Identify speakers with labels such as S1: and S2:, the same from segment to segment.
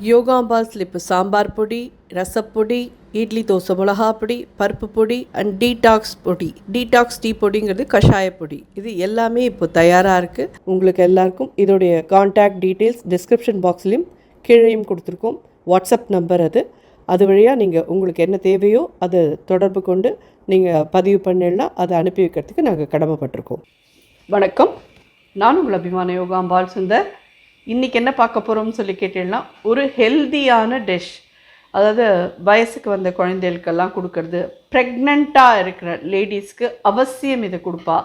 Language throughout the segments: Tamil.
S1: யோகாம்பாஸில் இப்போ சாம்பார் பொடி, ரசப்பொடி, இட்லி தோசை மிளகா பொடி, பருப்பு பொடி அண்ட் டீடாக்ஸ் பொடி, டீடாக்ஸ் டீ பொடிங்கிறது கஷாய பொடி. இது எல்லாமே இப்போ தயாராக இருக்குது. உங்களுக்கு எல்லாருக்கும் இதோடைய கான்டாக்ட் டீட்டெயில்ஸ் டிஸ்கிரிப்ஷன் பாக்ஸ்லேயும் கீழேயும் கொடுத்துருக்கோம். வாட்ஸ்அப் நம்பர் அது வழியாக நீங்கள் உங்களுக்கு என்ன தேவையோ அதை தொடர்பு கொண்டு நீங்கள் பதிவு பண்ணிடலாம். அதை அனுப்பி வைக்கிறதுக்கு நாங்கள் கடமைப்பட்டிருக்கோம். வணக்கம், நான் உங்கள் அபிமான யோகாம்பாள் சுந்தர். இன்றைக்கி என்ன பார்க்க போகிறோம்னு சொல்லி கேட்டீங்கன்னா, ஒரு ஹெல்தியான டிஷ், அதாவது வயசுக்கு வந்த குழந்தைகளுக்கெல்லாம் கொடுக்கறது, ப்ரெக்னெண்ட்டாக இருக்கிற லேடிஸ்க்கு அவசியம் இதை கொடுப்பா.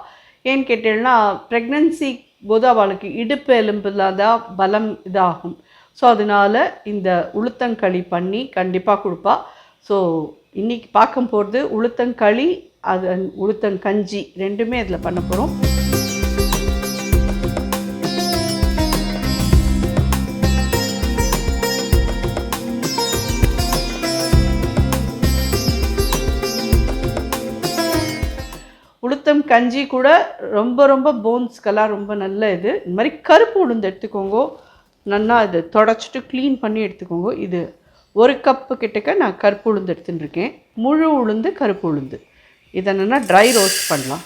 S1: ஏன்னு கேட்டீங்கன்னா, ப்ரெக்னென்சி போது அவளுக்கு இடுப்பு எலும்புலாம் தான் பலம் இதாகும். ஸோ அதனால் இந்த உளுத்தங்களி பண்ணி கண்டிப்பாக கொடுப்பா. ஸோ இன்றைக்கி பார்க்க போகிறது உளுத்தங்களி, அது உளுத்தங்கஞ்சி ரெண்டுமே இதில் பண்ண போகிறோம். உளுத்தம் கஞ்சி கூட ரொம்ப ரொம்ப போன்ஸ்க்கெல்லாம் ரொம்ப நல்ல இது. இந்த மாதிரி கருப்பு உளுந்து எடுத்துக்கோங்க, நல்லா இது தொடச்சிட்டு க்ளீன் பண்ணி எடுத்துக்கோங்க. இது 1 கப்பு கிட்டக்க நான் கருப்பு உளுந்து எடுத்துட்டுருக்கேன். முழு உளுந்து, கருப்பு உளுந்து. இதை என்னென்னா ட்ரை ரோஸ்ட் பண்ணலாம்.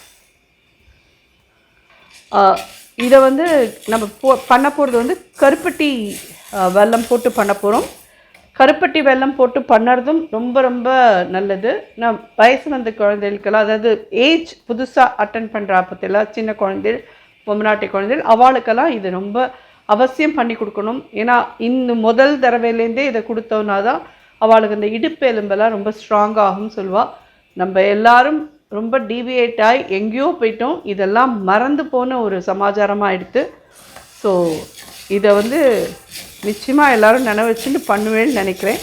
S1: இதை நம்ம பண்ண போகிறது கருப்பட்டி வெல்லம் போட்டு பண்ண போகிறோம். கருப்பட்டி வெல்லம் போட்டு பண்ணுறதும் ரொம்ப ரொம்ப நல்லது. நான் வயசு வந்த குழந்தைகளுக்கெல்லாம், அதாவது ஏஜ் புதுசாக அட்டன் பண்ணுற பற்றியெல்லாம் சின்ன குழந்தைகள், பொம்மநாட்டை குழந்தைகள், அவளுக்கெல்லாம் இது ரொம்ப அவசியம் பண்ணி கொடுக்கணும். ஏன்னா இந்த முதல் தடவையிலேருந்தே இதை கொடுத்தோன்னா தான் அவளுக்கு இந்த இடுப்பு எலும்பெல்லாம் ரொம்ப ஸ்ட்ராங்காகும்னு சொல்லுவாள். நம்ம எல்லாரும் ரொம்ப டீவியேட் ஆகி எங்கேயோ போயிட்டோம். இதெல்லாம் மறந்து போன ஒரு சமாச்சாரமாக எடுத்து, ஸோ இதை நிச்சயமாக எல்லோரும் நினைவு வச்சுட்டு பண்ணுவேன்னு நினைக்கிறேன்.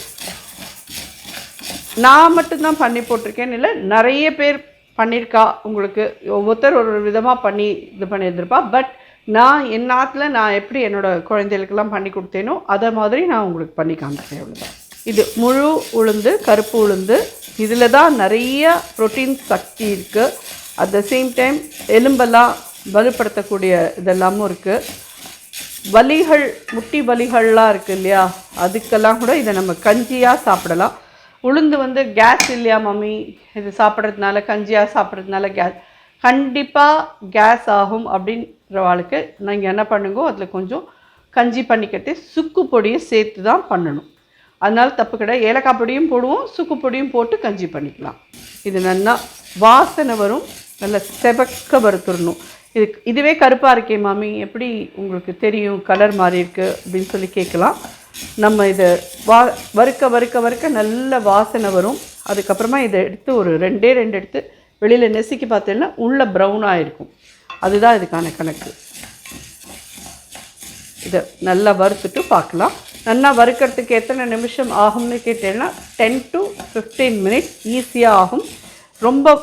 S1: நான் மட்டும்தான் பண்ணி போட்டிருக்கேன்னு இல்லை, நிறைய பேர் பண்ணியிருக்கா. உங்களுக்கு ஒவ்வொருத்தர் ஒரு விதமாக பண்ணி இது பண்ணியிருந்திருப்பா. பட் நான் என் நாட்டில் நான் எப்படி என்னோடய குழந்தைகளுக்கெல்லாம் பண்ணி கொடுத்தேனோ அதை மாதிரி நான் உங்களுக்கு பண்ணி காமிக்கிறேன். அவ்வளோதான். இது முழு உளுந்து, கருப்பு உளுந்து. இதில் தான் நிறைய ப்ரோட்டீன் சக்தி இருக்குது. அட் த சேம் டைம் எலும்பெல்லாம் வலுப்படுத்தக்கூடிய இதெல்லாமும் இருக்குது. வலிகள், முட்டி வலிகள்லாம் இருக்குது இல்லையா, அதுக்கெல்லாம் கூட இதை நம்ம கஞ்சியாக சாப்பிடலாம். உளுந்து கேஸ் இல்லையா மம்மி, இது சாப்பிட்றதுனால, கஞ்சியாக சாப்பிட்றதுனால கண்டிப்பாக கேஸ் ஆகும் அப்படின்றவாளுக்கு நீங்கள் என்ன பண்ணுங்கோ, அதில் கொஞ்சம் கஞ்சி பண்ணிக்கிட்டு சுக்கு பொடியை சேர்த்து தான் பண்ணணும். அதனால தப்பு கிடையாது. ஏலக்காய் பொடியும் போடுவோம், சுக்கு பொடியும் போட்டு கஞ்சி பண்ணிக்கலாம். இது நல்லா வாசனை வரும், நல்லா செவக்க வறுத்துடணும். இதுவே கருப்பாக இருக்கே மாமி, எப்படி உங்களுக்கு தெரியும் கலர் மாறி இருக்குது அப்படின்னு சொல்லி கேட்கலாம். நம்ம இதை வறுக்க நல்ல வாசனை வரும். அதுக்கப்புறமா இதை எடுத்து ஒரு 2 எடுத்து வெளியில் நெசுக்கி பார்த்தீங்கன்னா உள்ள ப்ரௌனாக இருக்கும். அதுதான் இதுக்கான கணக்கு. இதை நல்லா வறுத்துட்டு பார்க்கலாம். நல்லா வறுக்கிறதுக்கு எத்தனை நிமிஷம் ஆகும்னு கேட்டீங்கன்னா 10 to 15 மினிட்ஸ் ஈஸியாக ஆகும். ரொம்ப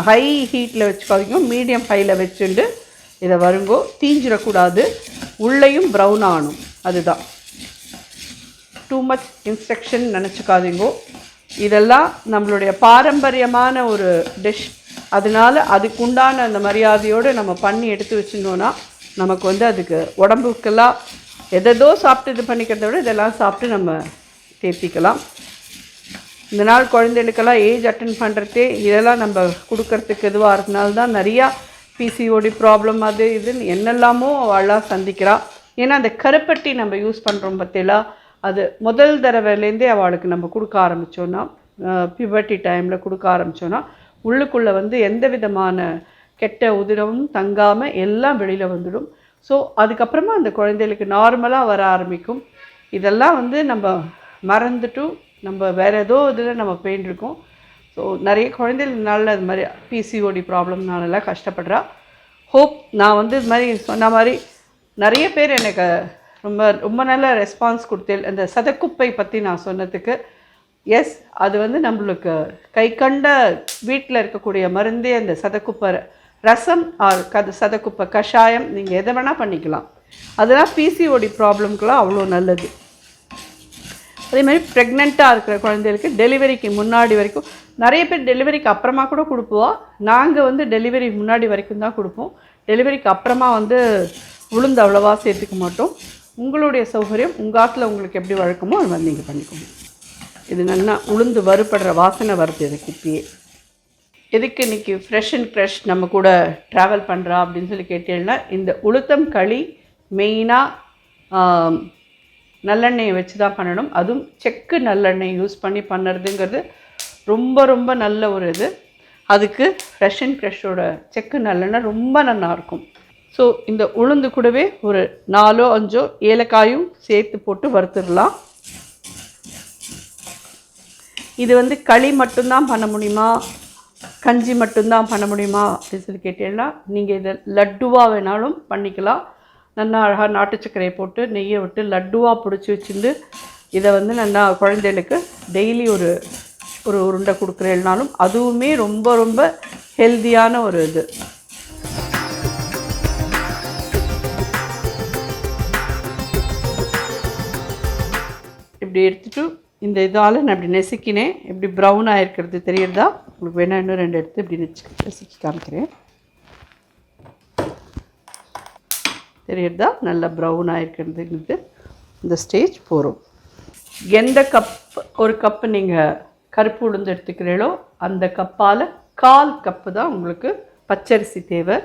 S1: ஹை ஹீட்டில் வச்சுக்காதீங்க, மீடியம் ஹையில் வச்சுட்டு இதை வருங்கோ. தீஞ்சிடக்கூடாது, உள்ளேயும் ப்ரௌன் ஆகணும். அதுதான். டூ மச் இன்ஸ்ட்ரக்ஷன் நினச்சிக்காதீங்கோ. இதெல்லாம் நம்மளுடைய பாரம்பரியமான ஒரு டிஷ். அதனால் அதுக்குண்டான அந்த மரியாதையோடு நம்ம பண்ணி எடுத்து வச்சுருந்தோன்னா நமக்கு அதுக்கு உடம்புக்கெல்லாம் எதோ சாப்பிட்டு இது பண்ணிக்கிறத விட இதெல்லாம் சாப்பிட்டு நம்ம தேர்த்திக்கலாம். இந்த நாள் குழந்தைகளுக்கெல்லாம் ஏஜ் அட்டன் பண்ணுறதே இதெல்லாம் நம்ம கொடுக்கறதுக்கு எதுவாக இருந்தனால தான் நிறையா பிசிஓடி ப்ராப்ளம் அது இதுன்னு என்னெல்லாமோ அவளாம் சந்திக்கிறா. ஏன்னா அந்த கருப்பட்டி நம்ம யூஸ் பண்ணுறோம் பார்த்தீங்களா, அது முதல் தடவையிலேருந்தே அவளுக்கு நம்ம கொடுக்க ஆரம்பித்தோன்னா, பியூபர்ட்டி டைமில் கொடுக்க ஆரம்பித்தோன்னா உள்ளுக்குள்ளே எந்த விதமான கெட்ட உதிரமும் தங்காமல் எல்லாம் வெளியில் வந்துடும். ஸோ அதுக்கப்புறமா அந்த குழந்தைகளுக்கு நார்மலாக வர ஆரம்பிக்கும். இதெல்லாம் நம்ம மறந்துட்டு நம்ம வேறு ஏதோ இதில் நம்ம போயின்ட்டுருக்கோம். ஸோ நிறைய குழந்தைகள்னால அது மாதிரி பிசிஓடி ப்ராப்ளம்னாலலாம் கஷ்டப்படுறா. ஹோப் நான் இது மாதிரி சொன்ன மாதிரி நிறைய பேர் எனக்கு ரொம்ப ரொம்ப நல்ல ரெஸ்பான்ஸ் கொடுத்தேன். அந்த சதக்குப்பை பற்றி நான் சொன்னதுக்கு. எஸ், அது நம்மளுக்கு கை கண்ட வீட்டில் இருக்கக்கூடிய மருந்தே அந்த சதக்குப்பை ரசம் ஆர் சதக்குப்பை கஷாயம். நீங்கள் எதை வேணால் பண்ணிக்கலாம். அதெல்லாம் பிசிஓடி ப்ராப்ளம்க்குலாம் அவ்வளோ நல்லது. அதே மாதிரி ப்ரெக்னெண்ட்டாக இருக்கிற குழந்தைகளுக்கு டெலிவரிக்கு முன்னாடி வரைக்கும், நிறைய பேர் டெலிவரிக்கு அப்புறமா கூட கொடுப்போம். நாங்கள் டெலிவரி முன்னாடி வரைக்கும் தான் கொடுப்போம். டெலிவரிக்கு அப்புறமா உளுந்து அவ்வளோவா சேர்த்துக்க மாட்டோம். உங்களுடைய சௌகரியம், உங்கள் ஆற்றுல உங்களுக்கு எப்படி வழக்கமோ அது மாதிரி நீங்கள் பண்ணிக்கோங்க. இது நல்லா உளுந்து வறுபடுற வாசனை வருது இதுக்கு இப்பயே. எதுக்கு இன்றைக்கி ஃப்ரெஷ் அண்ட் ஃப்ரெஷ் நம்ம கூட ட்ராவல் பண்ணுறா அப்படின்னு சொல்லி கேட்டீங்கன்னா, இந்த உளுத்தம் களி மெயினாக நல்லெண்ணெயை வச்சு தான் பண்ணணும். அதுவும் செக்கு நல்லெண்ணெய் யூஸ் பண்ணி பண்ணுறதுங்கிறது ரொம்ப ரொம்ப நல்ல ஒரு இது. அதுக்கு ஃப்ரெஷ் அண்ட் ஃப்ரெஷ்ஷோட செக்கு நல்லெண்ணெய் ரொம்ப நல்லாயிருக்கும். ஸோ இந்த உளுந்து கூடவே ஒரு 4-5 ஏலக்காயும் சேர்த்து போட்டு வறுத்துடலாம். இது வந்து களி மட்டும்தான் பண்ண முடியுமா, கஞ்சி மட்டும்தான் பண்ண முடியுமா அப்படின்னு சொல்லி கேட்டீங்கன்னா, நீங்கள் இதை லட்டுவாக வேணாலும் பண்ணிக்கலாம். நல்லா அழகாக நாட்டு சர்க்கரையை போட்டு நெய்யை விட்டு லட்டுவாக பிடிச்சி வச்சுட்டு இதை வந்து நல்லா குழந்தைகளுக்கு டெய்லி ஒரு உருண்டை கொடுக்குறேன்னாலும் அதுவுமே ரொம்ப ரொம்ப ஹெல்த்தியான ஒரு இது. இப்படி எடுத்துகிட்டு இந்த இதால் நான் இப்படி நெசுக்கினேன். இப்படி ப்ரௌன் ஆகிருக்கிறது தெரியுறதா உங்களுக்கு? வேணா இன்னும் 2 எடுத்து இப்படி நெசுக்கி காமிக்கிறேன். தெரியுறதா? நல்லா ப்ரௌன் ஆகிருக்கிறதுங்கிறது இந்த ஸ்டேஜ் போகிறோம். எந்த ஒரு கப்பு நீங்கள் கருப்பு உளுந்து எடுத்துக்கிறீங்களோ அந்த கப்பால் 1/4 கப்பு தான் உங்களுக்கு பச்சரிசி தேவை.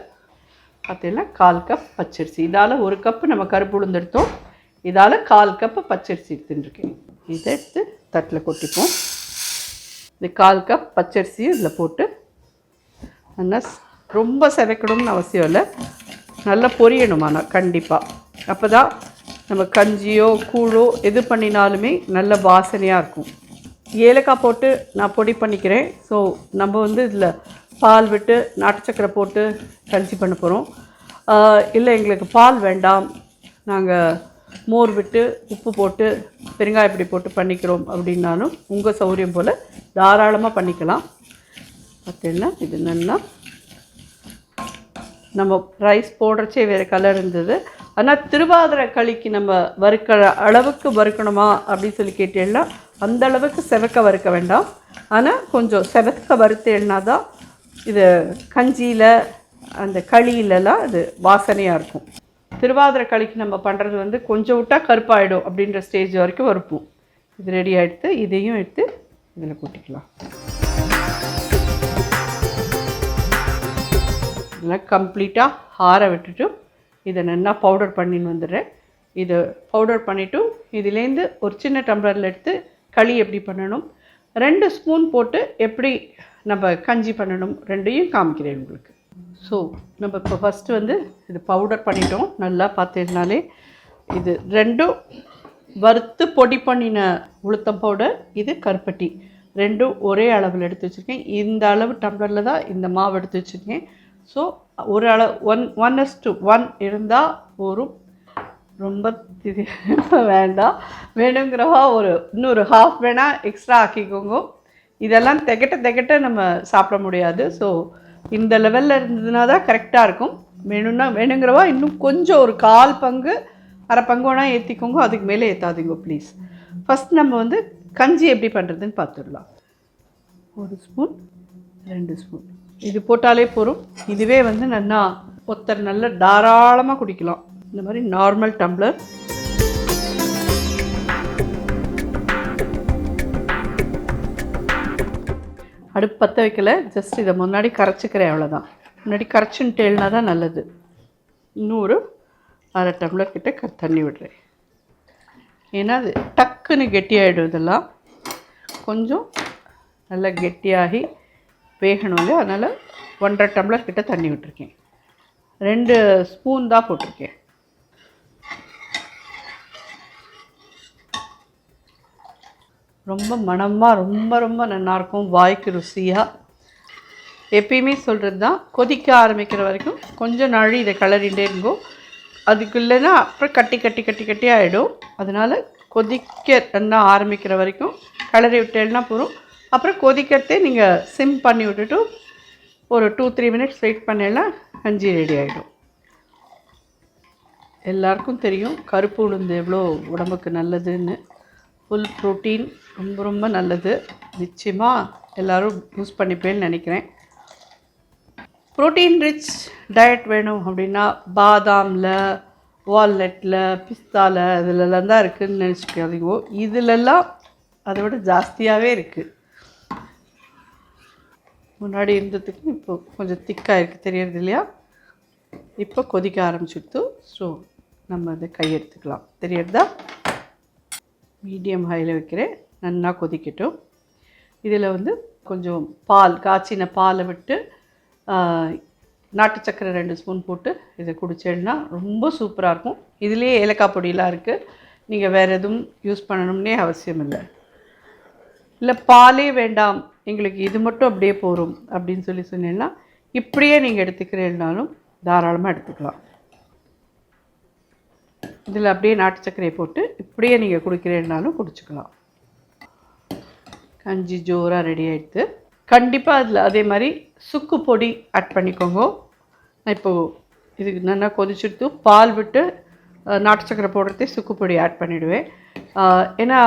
S1: பார்த்தீங்கன்னா 1/4 கப் பச்சரிசி. இதால் 1 கப்பு நம்ம கருப்பு உளுந்து எடுத்தோம், இதால் 1/4 கப்பு பச்சரிசி எடுத்துட்டுருக்கேன். இதை எடுத்து தட்டில் கொட்டிப்போம். இது 1/4 கப் பச்சரிசியும் இதில் போட்டு நல்லா ரொம்ப செவைக்கணும்னு அவசியம் இல்லை, நல்லா பொரியணும். ஆனால் கண்டிப்பாக அப்போ தான் நம்ம கஞ்சியோ கூழோ எது பண்ணினாலுமே நல்ல வாசனையாக இருக்கும். ஏலக்காய் போட்டு நான் பொடி பண்ணிக்கிறேன். ஸோ நம்ம வந்து இதில் பால் விட்டு நாட்டு சக்கரை போட்டு கஞ்சி பண்ண போகிறோம். இல்லை எங்களுக்கு பால் வேண்டாம், நாங்கள் மோர் விட்டு உப்பு போட்டு பெருங்காயப்பொடி போட்டு பண்ணிக்கிறோம் அப்படின்னாலும் உங்கள் சௌகரியம் போல் தாராளமாக பண்ணிக்கலாம். பார்த்தீங்கன்னா இது நல்லா நம்ம ரைஸ் போடுறச்சே வேறு கலர் இருந்தது. ஆனால் திருவாதிரை களிக்கு நம்ம வறுக்கிற அளவுக்கு வறுக்கணுமா அப்படின்னு சொல்லி கேட்டேன்னா அந்த அளவுக்கு செவக்க வறுக்க வேண்டாம். ஆனால் கொஞ்சம் செவக்க வறுத்தேன்னா தான் இது கஞ்சியில் அந்த களியிலலாம் அது வாசனையாக இருக்கும். திருவாதிரை களிக்கு நம்ம பண்ணுறது வந்து கொஞ்சம் விட்டால் கருப்பாயிடும் அப்படின்ற ஸ்டேஜ் வரைக்கும் வறுப்போம். இது ரெடி ஆகிடுத்து. இதையும் எடுத்து இதில் கூட்டிக்கலாம். இதெல்லாம் கம்ப்ளீட்டாக ஆற விட்டுட்டு இதை நல்லா பவுடர் பண்ணின்னு வந்துடுறேன். இதை பவுடர் பண்ணிவிட்டு இதுலேருந்து ஒரு சின்ன டம்ளரில் எடுத்து களி எப்படி பண்ணணும், 2 ஸ்பூன் போட்டு எப்படி நம்ம கஞ்சி பண்ணணும், 2ஐயும் காமிக்கிறேன் உங்களுக்கு. ஸோ நம்ம இப்போ ஃபஸ்ட்டு வந்து இது பவுடர் பண்ணிட்டோம். நல்லா பார்த்தீங்கனாலே இது 2ம் வறுத்து பொடி பண்ணின உளுத்தம் பவுடர், இது கருப்பட்டி, 2ம் ஒரே அளவில் எடுத்து வச்சுருக்கேன். இந்த அளவு டம்ளரில் தான் இந்த மாவு எடுத்து வச்சுருக்கேன். ஸோ ஒரு அளவு 1:1 இருந்தால் ஒரு ரொம்ப வேண்டாம், வேணுங்கிறவா இன்னொரு ஹாஃப் வேணால் எக்ஸ்ட்ரா ஆக்கிக்கோங்க. இதெல்லாம் திகட்ட நம்ம சாப்பிட முடியாது. ஸோ இந்த லெவலில் இருந்ததுனா தான் கரெக்டாக இருக்கும். வேணுங்கிறவா இன்னும் கொஞ்சம் ஒரு 1/4 பங்கு 1/2 பங்கு வேணால் ஏற்றிக்கோங்க, அதுக்கு மேலே ஏற்றாதீங்க ப்ளீஸ். ஃபஸ்ட் நம்ம வந்து கஞ்சி எப்படி பண்ணுறதுன்னு பார்த்துடலாம். 1 ஸ்பூன் 2 ஸ்பூன் இது போட்டாலே போதும். இதுவே வந்து நல்லா ஒருத்தர் நல்லா தாராளமாக குடிக்கலாம். இந்த மாதிரி நார்மல் டம்ளர். அடுப்பு பற்ற வைக்கல, ஜஸ்ட் இதை முன்னாடி கரைச்சிக்கிறேன், அவ்வளோதான். முன்னாடி கரைச்சுன்ட்டேல்னா தான் நல்லது. இன்னும் ஒரு 1/2 டம்ளர் கிட்ட தண்ணி விடுறேன். ஏன்னா அது டக்குன்னு கெட்டியாகிடும். இதெல்லாம் கொஞ்சம் நல்லா கெட்டியாகி வேகணுங்க. அதனால் 1/2 டம்ளர் கிட்ட தண்ணி விட்டுருக்கேன். 2 ஸ்பூன் தான் போட்டிருக்கேன். ரொம்ப மணமாக ரொம்ப ரொம்ப நல்லாயிருக்கும், வாய்க்கு ருசியாக. எப்பயுமே சொல்கிறது தான், கொதிக்க ஆரம்பிக்கிற வரைக்கும் கொஞ்சம் நாழி இதை கிளறிண்டே இருங்கோ. அதுக்கு இல்லைன்னா அப்புறம் கட்டி ஆகிடும். அதனால் கொதிக்க நல்லா ஆரம்பிக்கிற வரைக்கும் கிளறி விட்டேன்னா போதும். அப்புறம் கொதிக்கிறதே நீங்கள் சிம் பண்ணி விட்டுட்டு ஒரு 2-3 மினிட்ஸ் வெயிட் பண்ணேன்னா கஞ்சி ரெடி ஆகிடும். எல்லாருக்கும் தெரியும் கருப்பு உளுந்து எவ்வளோ உடம்புக்கு நல்லதுன்னு. ஃபுல் ப்ரோட்டீன், ரொம்ப ரொம்ப நல்லது. நிச்சயமாக எல்லோரும் யூஸ் பண்ணிப்பேன்னு நினைக்கிறேன். ப்ரோட்டீன் ரிச் டயட் வேணும் அப்படின்னா பாதாமில் வால்நட்டில் பிஸ்தாவில் இதிலெல்லாம் தான் இருக்குதுன்னு நினச்சிக்காதீங்க. இதிலெல்லாம் அதை விட ஜாஸ்தியாகவே இருக்குது. முன்னாடி இருந்ததுக்கு இப்போ கொஞ்சம் திக்காக இருக்குது, தெரியறது இல்லையா? இப்போ கொதிக்க ஆரம்பிச்சுடுத்து. ஸோ நம்ம அதை கை எடுத்துக்கலாம், தெரியறதா? மீடியம் ஹையில் வைக்கிறேன், நல்லா கொதிக்கட்டும். இதில் வந்து கொஞ்சம் பால், காய்ச்சின பாலை விட்டு நாட்டு சக்கரை 2 ஸ்பூன் போட்டு இதை குடிச்சேன்னா ரொம்ப சூப்பராக இருக்கும். இதுலேயே ஏலக்காய் பொடியெலாம் இருக்குது, நீங்கள் வேறு எதுவும் யூஸ் பண்ணணும்னே அவசியம் இல்லை. இல்லை பாலே வேண்டாம் எங்களுக்கு இது மட்டும் அப்படியே போகும் அப்படின்னு சொன்னீங்கன்னா இப்படியே நீங்கள் எடுத்துக்கிறேன்னாலும் தாராளமாக எடுத்துக்கலாம். இதில் அப்படியே நாட்டு சர்க்கரையை போட்டு இப்படியே நீங்கள் குடிக்கிறேன்னாலும் குடிச்சிக்கலாம். கஞ்சி ஜோராக ரெடி ஆகிடுது. கண்டிப்பாக அதில் அதே மாதிரி சுக்கு பொடி ஆட் பண்ணிக்கோங்க. நான் இப்போது இதுக்கு நல்லா கொதிச்சுட்டு பால் விட்டு நாட்டு சக்கரை போடுறதே சுக்கு பொடி ஆட் பண்ணிவிடுவேன். ஏன்னா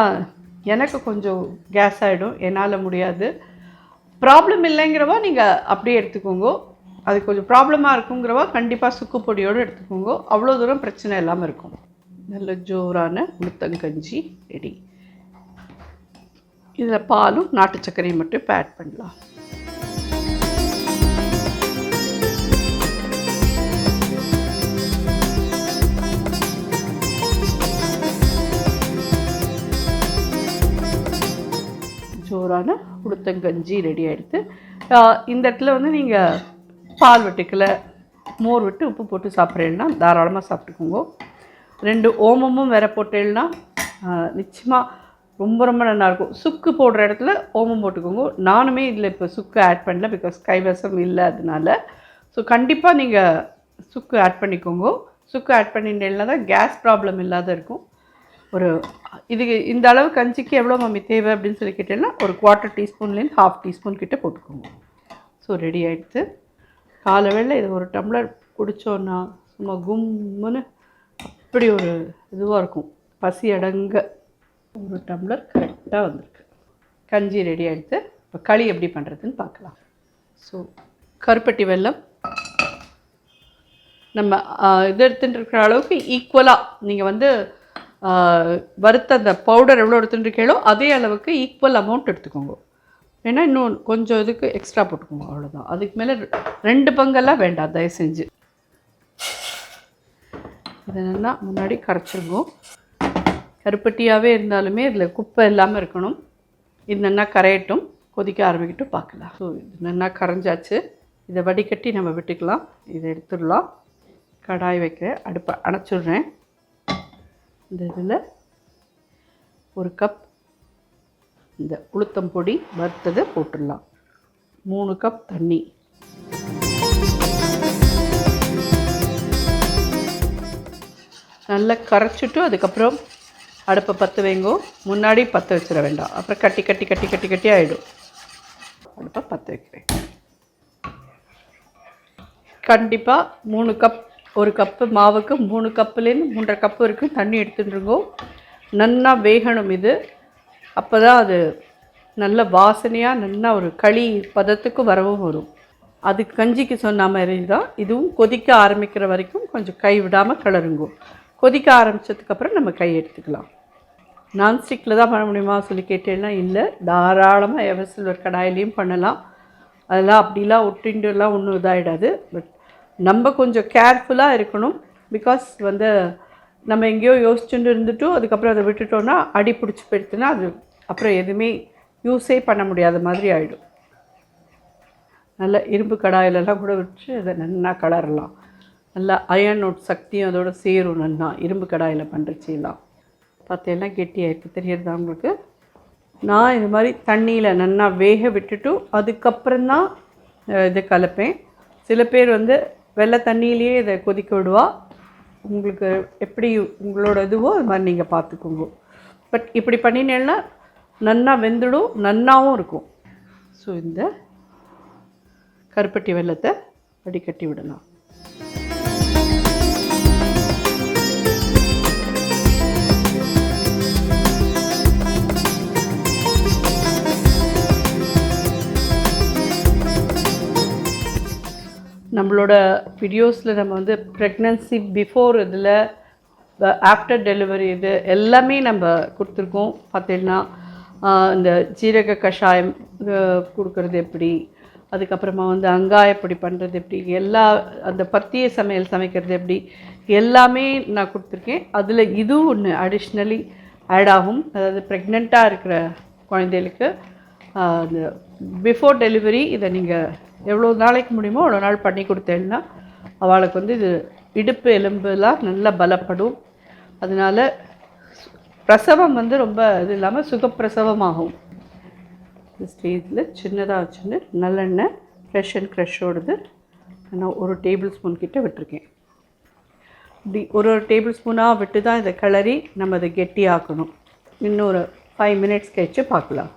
S1: எனக்கு கொஞ்சம் கேஸ் ஆகிடும், என்னால் முடியாது. ப்ராப்ளம் இல்லைங்கிறவா நீங்கள் அப்படியே எடுத்துக்கோங்க. அது கொஞ்சம் ப்ராப்ளமாக இருக்குங்கிறவா கண்டிப்பாக சுக்கு பொடியோடு எடுத்துக்கோங்க. அவ்வளோ தூரம் பிரச்சனை இல்லாமல் இருக்கும். நல்ல ஜோரான உளுத்தங்கஞ்சி ரெடி. இதில் பாலும் நாட்டு சர்க்கரையும் மட்டும் இப்போ ஆட் பண்ணலாம். ஜோரான உளுத்தங்கஞ்சி ரெடி ஆகிடுது. இந்த இடத்துல வந்து நீங்கள் பால் விட்டுக்கல, மோர் விட்டு உப்பு போட்டு சாப்பிட்றேன்னா தாராளமாக சாப்பிட்டுக்கோங்க. 2 ஓமமும் வேற போட்டேன்னா நிச்சயமாக ரொம்ப ரொம்ப நல்லாயிருக்கும். சுக்கு போடுற இடத்துல ஓமம் போட்டுக்கோங்க. நானுமே இதில் இப்போ சுக்கு ஆட் பண்ணல, பிகாஸ் கைவசம் இல்லை அதனால. ஸோ கண்டிப்பாக நீங்கள் சுக்கு ஆட் பண்ணிக்கோங்க. சுக்கு ஆட் பண்ணிட்டேன்னா தான் கேஸ் ப்ராப்ளம் இல்லாத இருக்கும். ஒரு இதுக்கு இந்த அளவு கஞ்சிக்கு எவ்வளோ மம்மி தேவை அப்படின்னு சொல்லி கேட்டேன்னா ஒரு 1/4 டீஸ்பூன்லேருந்து 1/2 டீஸ்பூன் கிட்டே போட்டுக்கோங்க. ஸோ ரெடி ஆகிடுது. காலை வேளை இது ஒரு டம்ளர் குடித்தோன்னா சும்மா கும்முன்னு அப்படி ஒரு இதுவாக இருக்கும். பசி அடங்க ஒரு டம்ளர் கரெக்டாக வந்திருக்கு. கஞ்சி ரெடி ஆகிடுது. இப்போ களி எப்படி பண்ணுறதுன்னு பார்க்கலாம். ஸோ கருப்பட்டி வெல்லம் நம்ம இது எடுத்துகிட்டு இருக்கிற அளவுக்கு ஈக்குவலாக நீங்கள் வந்து வறுத்த அந்த பவுடர் எவ்வளோ எடுத்துட்டுருக்கீங்களோ அதே அளவுக்கு ஈக்குவல் அமௌண்ட் எடுத்துக்கோங்க. ஏன்னா இன்னும் கொஞ்சம் இதுக்கு எக்ஸ்ட்ரா போட்டுக்கோங்க, அவ்வளோதான். அதுக்கு மேலே 2 பங்கெல்லாம் வேண்டாம் தயவு செஞ்சு. இதை நல்லா முன்னாடி கரைச்சிருங்க. கருப்பட்டியாகவே இருந்தாலுமே இதில் குப்பை இல்லாமல் இருக்கணும். இது நல்லா கரையட்டும், கொதிக்க ஆரம்பிக்கட்டும், பார்க்கலாம். ஸோ இது நல்லா கரைஞ்சாச்சு. இதை வடிகட்டி நம்ம விட்டுக்கலாம். இதை எடுத்துடலாம். கடாய் வைக்கிறேன், அடுப்பை அணைச்சிடுறேன். இந்த இதில் 1 கப் இந்த உளுத்தம் பொடி வறுத்ததை போட்டுடலாம். 3 கப் தண்ணி, நல்லா கரைச்சிட்டு அதுக்கப்புறம் அடுப்பை பற்ற வைங்கோ. முன்னாடி பற்ற வச்சிட வேண்டாம், அப்புறம் கட்டி கட்டி கட்டி கட்டி கட்டி ஆகிடும். அடுப்பை பற்ற வைக்கிறேன். கண்டிப்பாக 3 கப், 1 கப்பு மாவுக்கு 3 கப்புலேருந்து 3.5 கப்பு வரைக்கும் தண்ணி எடுத்துட்டுருங்கோ. நல்லா வேகணும் இது. அப்போ தான் அது நல்ல வாசனையாக நல்லா ஒரு களி பதத்துக்கு வரவும் வரும். அதுக்கு கஞ்சிக்கு சொன்ன மாதிரி தான் இதுவும். கொதிக்க ஆரம்பிக்கிற வரைக்கும் கொஞ்சம் கை விடாமல் கிளறுங்கோ. கொதிக்க ஆரம்பித்ததுக்கப்புறம் நம்ம கை எடுத்துக்கலாம். நான்ஸ்டிக்கில் தான் பண்ண முடியுமா சொல்லி கேட்டேன்னா இல்லை, தாராளமாக எவர் சில்வர் கடாயிலையும் பண்ணலாம். அதெல்லாம் அப்படிலாம் ஒட்டின்ட்டுலாம் ஒன்றும் இதாகிடாது. பட் நம்ம கொஞ்சம் கேர்ஃபுல்லாக இருக்கணும். பிகாஸ் வந்து நம்ம எங்கேயோ யோசிச்சுட்டு இருந்துட்டோம், அதுக்கப்புறம் அதை விட்டுட்டோன்னா அடி பிடிச்சி போயிடுச்சுன்னா அது அப்புறம் எதுவுமே யூஸே பண்ண முடியாத மாதிரி ஆகிடும். நல்லா இரும்பு கடாயிலெல்லாம் கூட வச்சு அதை நல்லா கலரலாம். நல்லா அயனோட சக்தியும் அதோட சேரும். நல்லா இரும்பு கடாயில் பண்ணுறச்செல்லாம் பார்த்தீங்கன்னா கெட்டியாயிருக்கு, தெரியறதா உங்களுக்கு? நான் இது மாதிரி தண்ணியில் நல்லா வேக விட்டுட்டு அதுக்கப்புறம்தான் இதை கலப்பேன். சில பேர் வந்து வெள்ளை தண்ணியிலேயே இதை கொதிக்க விடுவா. உங்களுக்கு எப்படி உங்களோட இதுவோ அது மாதிரி நீங்கள் பார்த்துக்கோங்க. பட் இப்படி பண்ணினேன்னா நல்லா வெந்துடும், நன்னாவும் இருக்கும். ஸோ இந்த கருப்பட்டி வெல்லத்தை வடிகட்டி விடலாம். நம்மளோட வீடியோஸில் நம்ம வந்து ப்ரெக்னன்சி பிஃபோர் இதில் ஆஃப்டர் டெலிவரி இது எல்லாமே நம்ம கொடுத்துருக்கோம். பார்த்தீங்கன்னா இந்த ஜீரக கஷாயம் கொடுக்கறது எப்படி, அதுக்கப்புறமா வந்து அங்காயப்பொடி பண்ணுறது எப்படி, எல்லா அந்த பத்திய சமையல் சமைக்கிறது எப்படி எல்லாமே நான் கொடுத்துருக்கேன். அதில் இதுவும் ஒன்று அடிஷ்னலி ஆட் ஆகும். அதாவது ப்ரெக்னெண்ட்டாக இருக்கிற குழந்தைகளுக்கு அந்த பிஃபோர் டெலிவரி இதை நீங்கள் எவ்வளோ நாளைக்கு முடியுமோ அவ்வளோ நாள் பண்ணி கொடுத்தேன்னா அவளுக்கு வந்து இது இடுப்பு எலும்புலாம் நல்லா பலப்படும். அதனால் பிரசவம் வந்து ரொம்ப இது இல்லாமல் சுகப்பிரசவமாகும். இந்த ஸ்டேஜில் சின்னதாக வச்சுன்னு நல்லெண்ணெய் ஃப்ரெஷ் அண்ட் ஃப்ரெஷ்ஷோடது நான் 1 டேபிள் ஸ்பூன் கிட்ட விட்டுருக்கேன். இப்படி ஒரு டேபிள் ஸ்பூனாக விட்டு தான் இதை கிளறி நம்ம அதை கெட்டியாக்கணும். இன்னொரு 5 மினிட்ஸ் கழிச்சு பார்க்கலாம்.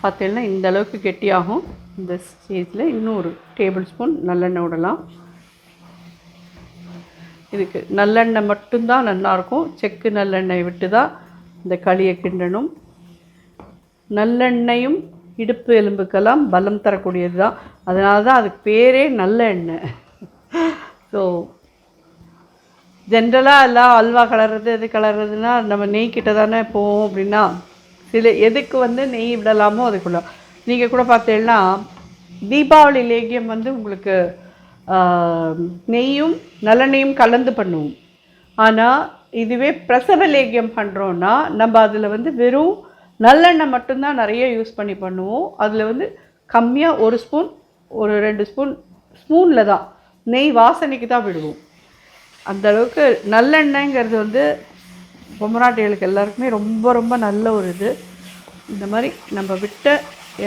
S1: பார்த்தீங்கன்னா இந்த அளவுக்கு கெட்டியாகும். இந்த ஸ்டேஜில் இன்னொரு டேபிள் ஸ்பூன் நல்லெண்ணெய் விடலாம். இதுக்கு நல்லெண்ணெய் மட்டும்தான் நல்லாயிருக்கும். செக்கு நல்லெண்ணெய் விட்டு தான் இந்த களியை கிண்டணும். நல்லெண்ணெயும் இடுப்பு எலும்புக்கெல்லாம் பலம் தரக்கூடியது தான். அதனால தான் அதுக்கு பேரே நல்ல எண்ணெய். ஸோ ஜென்ரலாக எல்லாம் அல்வா கலர்றது எது கலர்றதுன்னா நம்ம நெய் கிட்ட தானே போவோம். அப்படின்னா சில எதுக்கு வந்து நெய் விடலாமோ அதுக்குள்ள நீங்கள் கூட பார்த்தீங்கன்னா தீபாவளி லேகியம் வந்து உங்களுக்கு நெய்யும் நல்லெண்ணெயும் கலந்து பண்ணுவோம். ஆனால் இதுவே பிரசவ லேகியம் பண்ணுறோன்னா நம்ம அதில் வந்து வெறும் நல்லெண்ணெய் மட்டும்தான் நிறைய யூஸ் பண்ணி பண்ணுவோம். அதில் வந்து கம்மியாக 1 ஸ்பூன் ஒரு 2 ஸ்பூனில் தான் நெய் வாசனைக்கு தான் விடுவோம். அந்தளவுக்கு நல்லெண்ணெய்ங்கிறது வந்து பொம்மநாட்டிகளுக்கு எல்லாருக்குமே ரொம்ப ரொம்ப நல்ல ஒரு இது. இந்த மாதிரி நம்ம விட்ட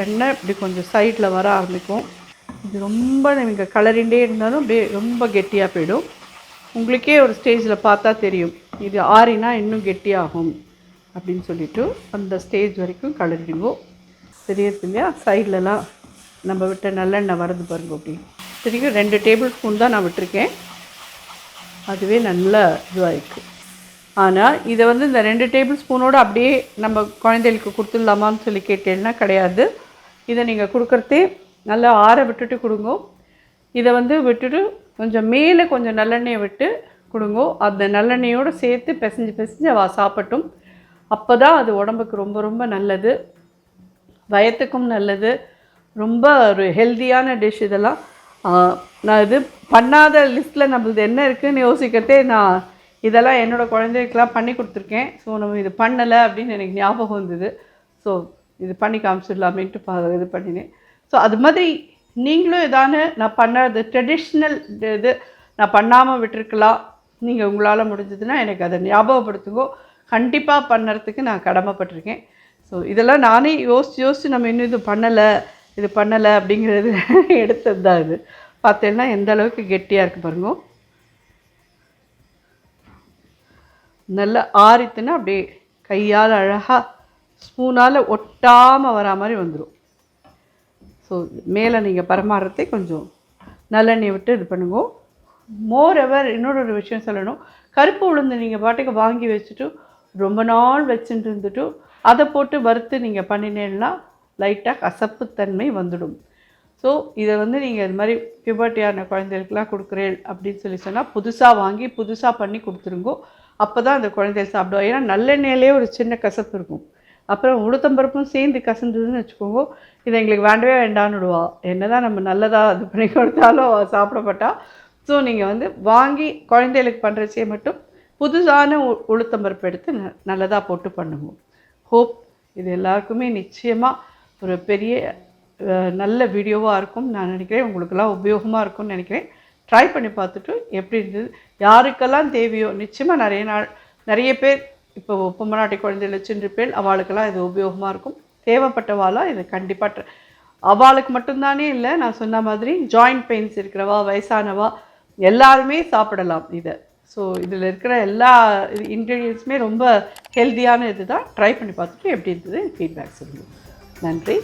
S1: எண்ணெய் இப்படி கொஞ்சம் சைடில் வர ஆரம்பிக்கும். இது ரொம்ப நீங்கள் கலரிண்டே இருந்தாலும் அப்படியே ரொம்ப கெட்டியாக போயிடும். உங்களுக்கே ஒரு ஸ்டேஜில் பார்த்தா தெரியும் இது ஆறினா இன்னும் கெட்டியாகும் அப்படின்னு சொல்லிவிட்டு அந்த ஸ்டேஜ் வரைக்கும் கலரிடுவோம். தெரியுது இல்லையா, சைட்லலாம் நம்ம விட்ட நல்லெண்ணெய் வரது பாருங்க. அப்படி சரிங்க 2 டேபிள் ஸ்பூன் தான் நான் விட்டுருக்கேன். அதுவே நல்ல இதுவாகிருக்கு. ஆனால் இதை வந்து இந்த 2 டேபிள் ஸ்பூனோடு அப்படியே நம்ம குழந்தைகளுக்கு கொடுத்துடலாமான்னு சொல்லி கேட்டேன்னா கிடையாது. இதை நீங்கள் கொடுக்குறதே நல்லா ஆற விட்டுட்டு கொடுங்க. இதை வந்து விட்டுட்டு கொஞ்சம் மேலே கொஞ்சம் நல்லெண்ணெயை விட்டு கொடுங்க. அந்த நல்லெண்ணெயோடு சேர்த்து பிசைஞ்சு அவள் சாப்பிட்டும். அப்போ தான் அது உடம்புக்கு ரொம்ப ரொம்ப நல்லது, வயத்துக்கும் நல்லது, ரொம்ப ஒரு ஹெல்த்தியான டிஷ். இதெல்லாம் நான் இது பண்ணாத லிஸ்ட்டில் நம்மளது என்ன இருக்குதுன்னு யோசிக்கிறதே நான் இதெல்லாம் என்னோடய குழந்தைகளுக்கெலாம் பண்ணி கொடுத்துருக்கேன். ஸோ நம்ம இது பண்ணலை அப்படின்னு எனக்கு ஞாபகம் வந்தது. ஸோ இது பண்ணி காமிச்சிடலாமேன்ட்டு இது பண்ணினேன். ஸோ அது மாதிரி நீங்களும் இதான நான் பண்ணது ட்ரெடிஷ்னல் இது நான் பண்ணாமல் விட்டுருக்கலாம். நீங்கள் உங்களால் முடிஞ்சதுன்னா எனக்கு அதை ஞாபகப்படுத்துங்கோ. கண்டிப்பாக பண்ணுறதுக்கு நான் கடமைப்பட்டிருக்கேன். ஸோ இதெல்லாம் நானே யோசித்து நம்ம இன்னும் இது பண்ணலை அப்படிங்கிறது எடுத்தது தான். இது பார்த்தேன்னா எந்த அளவுக்கு கெட்டியாக இருக்குது பாருங்க. நல்லா ஆறித்துன்னா அப்படியே கையால் அழகாக ஸ்பூனால் ஒட்டாமல் வரா மாதிரி வந்துடும். ஸோ மேலே நீங்கள் பரிமாறுறதே கொஞ்சம் நல்லெண்ணெய் விட்டு இது பண்ணுங்க. மோர் எவர் இன்னொரு விஷயம் சொல்லணும், கருப்பு உளுந்து நீங்கள் பாட்டுக்கு வாங்கி வச்சுட்டு ரொம்ப நாள் வச்சுட்டு இருந்துட்டு அதை போட்டு வறுத்து நீங்கள் பண்ணினேன்னா லைட்டாக கசப்புத்தன்மை வந்துடும். ஸோ இதை வந்து நீங்கள் இது மாதிரி பியூபர்ட்டியான குழந்தைகளுக்கெலாம் கொடுக்குறேன் அப்படின்னு சொன்னால் புதுசாக வாங்கி புதுசாக பண்ணி கொடுத்துருங்கோ. அப்போ தான் அந்த குழந்தைகள் சாப்பிடுவோம். ஏன்னா நல்லெண்ணெயிலே ஒரு சின்ன கசப்பு இருக்கும். அப்புறம் உளுத்தம்பருப்பும் சேர்ந்து கசந்ததுன்னு வச்சுக்கோங்க, இதை எங்களுக்கு வேண்டவே வேண்டான்னு விடுவா. என்ன தான் நம்ம நல்லதாக இது பண்ணி கொடுத்தாலும் சாப்பிடப்பட்டா. ஸோ நீங்கள் வந்து வாங்கி குழந்தைகளுக்கு பண்ணுறச்சே மட்டும் புதுசான உளுத்தம்பருப்பு எடுத்து நல்லதாக போட்டு பண்ணுவோம். ஹோப் இது எல்லாருக்குமே நிச்சயமாக ஒரு பெரிய நல்ல வீடியோவாக இருக்கும் நான் நினைக்கிறேன். உங்களுக்கெல்லாம் உபயோகமாக இருக்கும்னு நினைக்கிறேன். ட்ரை பண்ணி பார்த்துட்டு எப்படி இருந்தது, யாருக்கெல்லாம் தேவையோ நிச்சயமாக நிறைய பேர் இப்போ பொம்மநாட்டி குழந்தைகள் சின்ன அவளுக்கெல்லாம் இது உபயோகமாக இருக்கும். தேவைப்பட்டவாளாக இது கண்டிப்பாக அவளுக்கு மட்டும்தானே இல்லை, நான் சொன்ன மாதிரி ஜாயிண்ட் பெயின்ஸ் இருக்கிறவா வயசானவா எல்லாருமே சாப்பிடலாம் இதை. ஸோ இதில் இருக்கிற எல்லா இன்க்ரீடியன்ஸுமே ரொம்ப ஹெல்த்தியான இது தான். ட்ரை பண்ணி பார்த்துட்டு எப்படி இருந்தது ஃபீட்பேக் சொல்லுங்கள். நன்றி.